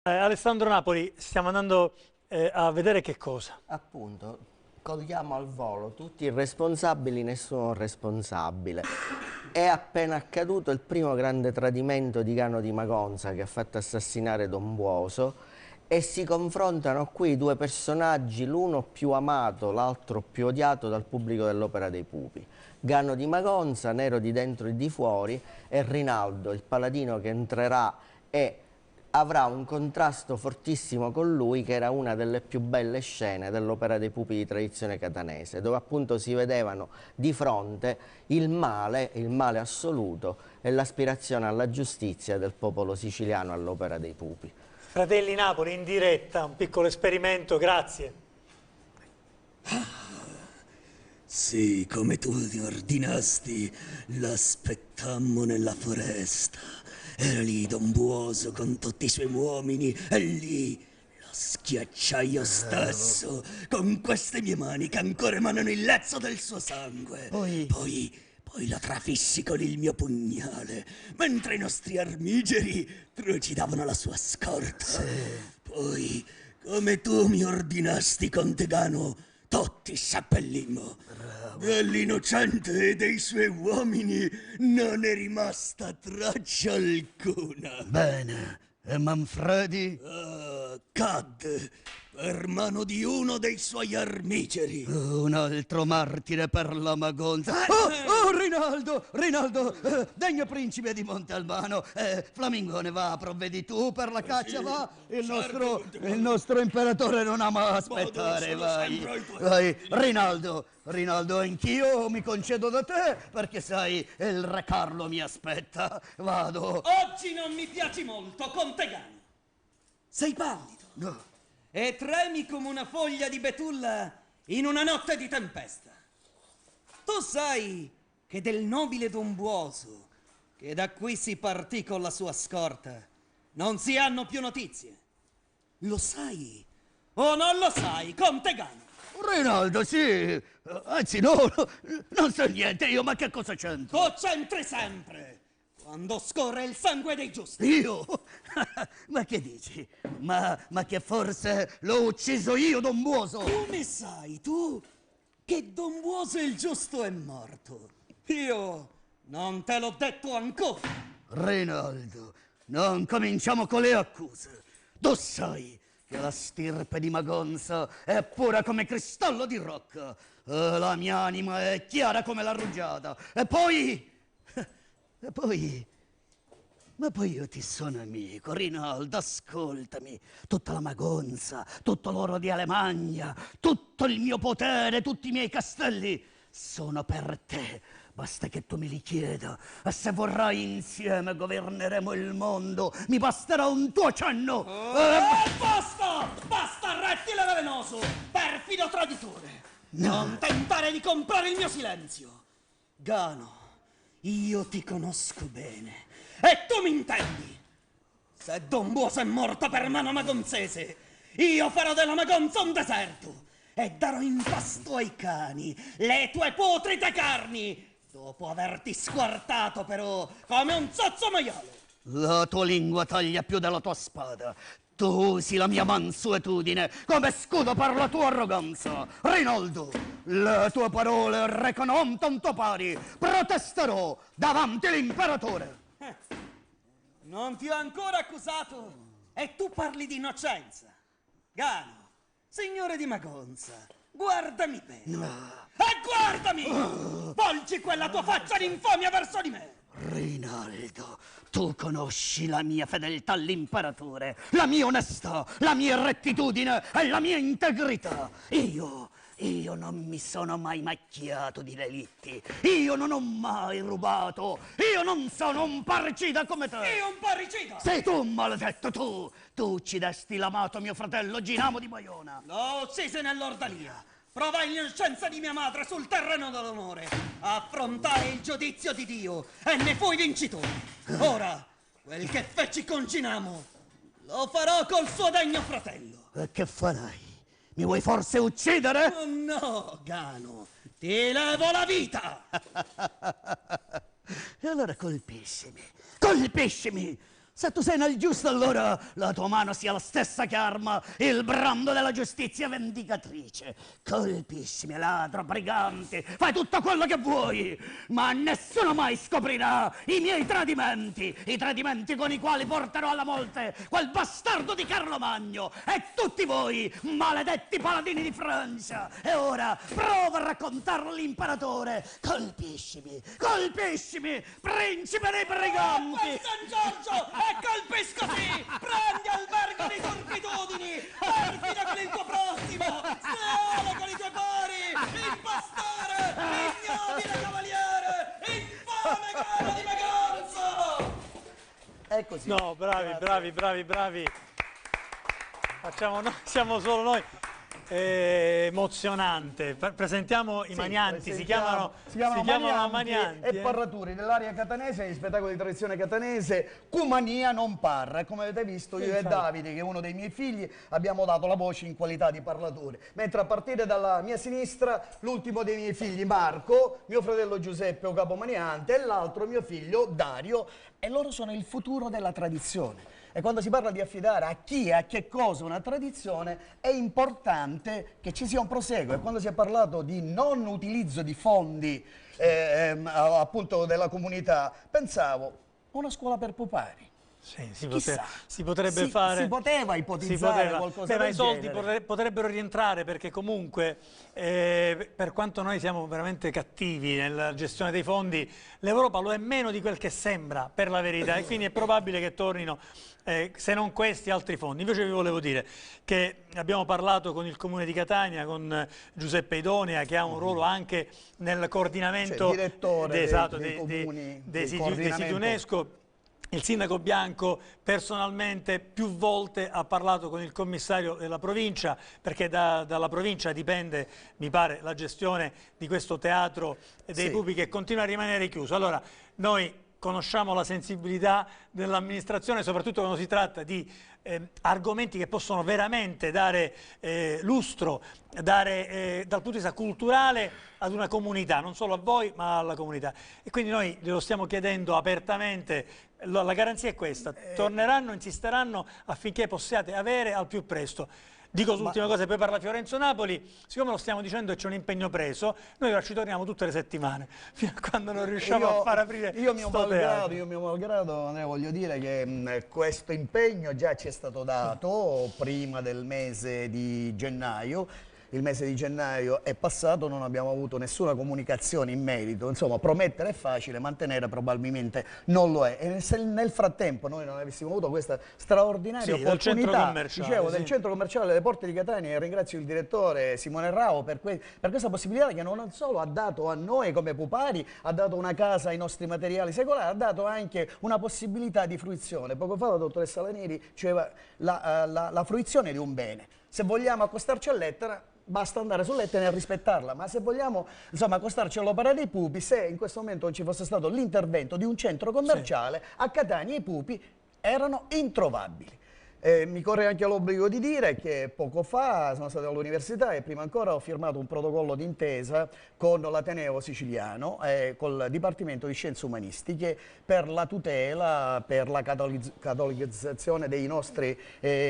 Alessandro Napoli, stiamo andando a vedere che cosa? Appunto, cogliamo al volo tutti i responsabili, nessuno responsabile. È appena accaduto il primo grande tradimento di Gano di Magonza che ha fatto assassinare Don Buoso e si confrontano qui due personaggi, l'uno più amato, l'altro più odiato dal pubblico dell'Opera dei Pupi. Gano di Magonza, nero di dentro e di fuori, e Rinaldo, il paladino che entrerà e avrà un contrasto fortissimo con lui, che era una delle più belle scene dell'Opera dei Pupi di tradizione catanese, dove appunto si vedevano di fronte il male assoluto e l'aspirazione alla giustizia del popolo siciliano all'Opera dei Pupi. Fratelli Napoli in diretta, un piccolo esperimento, grazie. Sì, come tu ordinasti, l'aspettammo nella foresta. Era lì Don Buoso con tutti i suoi uomini e lì lo schiacciai io stesso con queste mie mani che ancora emanano il lezzo del suo sangue. Poi lo trafissi con il mio pugnale, mentre i nostri armigeri trucidavano la sua scorta. Sì. Poi, come tu mi ordinasti, Conte Gano, tutti seppellimmo. Dell'innocente e dei suoi uomini non è rimasta traccia alcuna. Bene, e Manfredi? Cadde per mano di uno dei suoi armigeri. Un altro martire per la Magonza. Oh, Rinaldo, degno principe di Montalbano. Flamingone, va, provvedi tu per la caccia, va. Il nostro imperatore non ama aspettare, vai. Rinaldo, anch'io mi concedo da te, perché sai, il re Carlo mi aspetta. Vado. Oggi non mi piaci molto, Conte Gano. Sei pallido. No. E tremi come una foglia di betulla in una notte di tempesta. Tu sai che del nobile Don Buoso, che da qui si partì con la sua scorta, non si hanno più notizie. Lo sai o non lo sai, Conte Gano? Rinaldo, sì. Anzi, no, non so niente io, ma che cosa c'entro? Tu c'entri sempre quando scorre il sangue dei giusti. Io? Ma che dici? Ma che forse l'ho ucciso io, Don Buoso? Come sai tu che Don Buoso il giusto è morto? Io non te l'ho detto ancora. Rinaldo, non cominciamo con le accuse. Tu sai che la stirpe di Magonza è pura come cristallo di rocca. La mia anima è chiara come la rugiada. Ma poi io ti sono amico, Rinaldo, ascoltami. Tutta la Magonza, tutto l'oro di Alemagna, tutto il mio potere, tutti i miei castelli sono per te. Basta che tu me li chieda, e se vorrai insieme governeremo il mondo. Mi basterà un tuo cenno. Basta, rettile velenoso, perfido traditore. Non tentare di comprare il mio silenzio. Gano, io ti conosco bene e tu mi intendi. Se Don Buoso è morto per mano magonzese, io farò della Magonza un deserto e darò in pasto ai cani le tue putride carni, dopo averti squartato però come un zozzo maiale. La tua lingua taglia più della tua spada. Tu usi la mia mansuetudine come scudo per la tua arroganza. Rinaldo, le tue parole recano un tanto pari. Protesterò davanti l'imperatore. Non ti ho ancora accusato e tu parli di innocenza. Gano, signore di Magonza, guardami bene. E guardami! Volgi quella tua faccia d'infamia verso di me. Rinaldo, tu conosci la mia fedeltà all'imperatore, la mia onestà, la mia rettitudine e la mia integrità. Io non mi sono mai macchiato di delitti. Io non ho mai rubato. Io non sono un parricida come te. Io un parricida? Sei tu, maledetto, tu. Tu uccidesti l'amato mio fratello Ginamo di Maiona. L'ho ucciso nell'Ordania. Provai l'innocenza di mia madre sul terreno dell'onore. Affrontai il giudizio di Dio e ne fui vincitore. Ora, quel che feci con Ginamo, lo farò col suo degno fratello. E che farai? Mi vuoi forse uccidere? Oh no, Gano, ti levo la vita! E allora colpiscimi, Se tu sei nel giusto, allora la tua mano sia la stessa che arma il brando della giustizia vendicatrice. Colpiscimi, ladro, brigante, fai tutto quello che vuoi, ma nessuno mai scoprirà i miei tradimenti, i tradimenti con i quali porterò alla morte quel bastardo di Carlo Magno e tutti voi, maledetti paladini di Francia. E ora prova a raccontarlo all'imperatore. Colpiscimi, colpiscimi, principe dei briganti. San Giorgio! E colpiscoti! Prendi albergo di turpitudini! Perfida con il tuo prossimo! Sleale con i tuoi pari! Impostore! Ignobile cavaliere! Infame cara di Magonzo! È così. No, bravi. Facciamo noi, siamo solo noi. Emozionante. Presentiamo i Manianti, si chiamano Manianti e Parraturi dell'area catanese, gli spettacoli di tradizione catanese, Cumania non parra. Come avete visto, io e Davide, che è uno dei miei figli, abbiamo dato la voce in qualità di parlatore, mentre a partire dalla mia sinistra l'ultimo dei miei figli, Marco, mio fratello Giuseppe o capomaniante, e l'altro mio figlio Dario, e loro sono il futuro della tradizione. E quando si parla di affidare a chi e a che cosa una tradizione, è importante che ci sia un proseguo. E quando si è parlato di non utilizzo di fondi appunto della comunità, pensavo una scuola per pupari. Sì, si poteva ipotizzare qualcosa ma del i soldi genere. potrebbero rientrare, perché comunque per quanto noi siamo veramente cattivi nella gestione dei fondi, l'Europa lo è meno di quel che sembra, per la verità, e quindi è probabile che tornino se non questi, altri fondi. Invece vi volevo dire che abbiamo parlato con il Comune di Catania, con Giuseppe Idonea, che ha un ruolo anche nel coordinamento dei siti UNESCO. Il sindaco Bianco personalmente più volte ha parlato con il commissario della provincia, perché dalla provincia dipende, mi pare, la gestione di questo teatro dei pupi che continua a rimanere chiuso. Allora, noi conosciamo la sensibilità dell'amministrazione, soprattutto quando si tratta di argomenti che possono veramente dare lustro, dare dal punto di vista culturale ad una comunità, non solo a voi ma alla comunità. E quindi noi glielo stiamo chiedendo apertamente. La garanzia è questa: torneranno, insisteranno affinché possiate avere al più presto. Dico l'ultima cosa, poi parla Fiorenzo Napoli. Siccome lo stiamo dicendo e c'è un impegno preso, noi ora ci torniamo tutte le settimane, fino a quando non riusciamo a far aprire io mio malgrado, Andrea, voglio dire che questo impegno già ci è stato dato prima del mese di gennaio. Il mese di gennaio è passato, non abbiamo avuto nessuna comunicazione in merito. Insomma, promettere è facile, mantenere probabilmente non lo è. E se nel frattempo noi non avessimo avuto questa straordinaria opportunità, del centro commerciale delle Porte di Catania, e ringrazio il direttore Simone Rao per questa possibilità, che non solo ha dato a noi come pupari, ha dato una casa ai nostri materiali secolari, ha dato anche una possibilità di fruizione. Poco fa la dottoressa Lanieri diceva la fruizione di un bene. Se vogliamo accostarci all'Etna, basta andare sull'Etna e rispettarla, ma se vogliamo accostarci all'Opera dei Pupi, se in questo momento non ci fosse stato l'intervento di un centro commerciale, a Catania i pupi erano introvabili. Mi corre anche l'obbligo di dire che poco fa sono stato all'università e prima ancora ho firmato un protocollo d'intesa con l'Ateneo siciliano e col Dipartimento di Scienze Umanistiche per la tutela, per la catalogizzazione dei nostri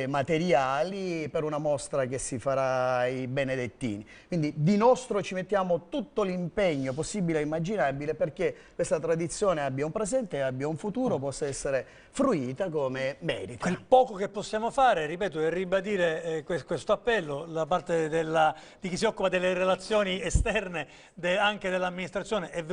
materiali, per una mostra che si farà ai Benedettini. Quindi di nostro ci mettiamo tutto l'impegno possibile e immaginabile perché questa tradizione abbia un presente e abbia un futuro, possa essere fruita come merita. Quel poco che possiamo fare, ripeto, è ribadire questo appello da parte di chi si occupa delle relazioni esterne anche dell'amministrazione. È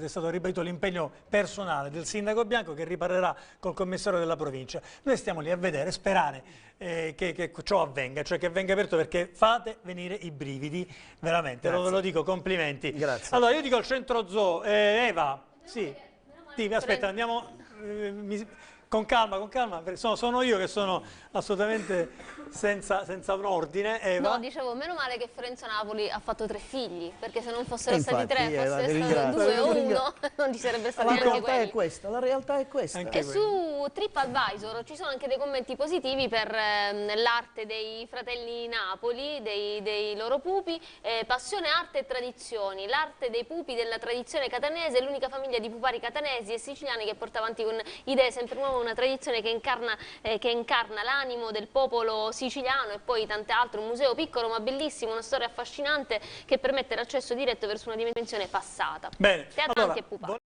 stato ribadito l'impegno personale del sindaco Bianco, che riparlerà col commissario della provincia. Noi stiamo lì a vedere, sperare che ciò avvenga, cioè che venga aperto, perché fate venire i brividi, veramente, ve lo dico, complimenti. Grazie. Allora io dico al centro zoo, Eva, sì, dimmi, aspetta, andiamo... Con calma, sono io che sono assolutamente senza un ordine. Eva. No, dicevo, meno male che Fiorenzo Napoli ha fatto 3 figli, perché se non fossero infatti, stati 3, fossero stati 2 o 1, non ci sarebbe stato neanche quelli. La realtà è questa. E su TripAdvisor ci sono anche dei commenti positivi per l'arte dei fratelli Napoli, dei loro pupi, passione, arte e tradizioni. L'arte dei pupi della tradizione catanese è l'unica famiglia di pupari catanesi e siciliani che porta avanti con idee sempre nuove una tradizione che incarna l'animo del popolo siciliano e poi tante altre, un museo piccolo ma bellissimo, una storia affascinante che permette l'accesso diretto verso una dimensione passata. Bene, Teatranti allora, e pupazzi.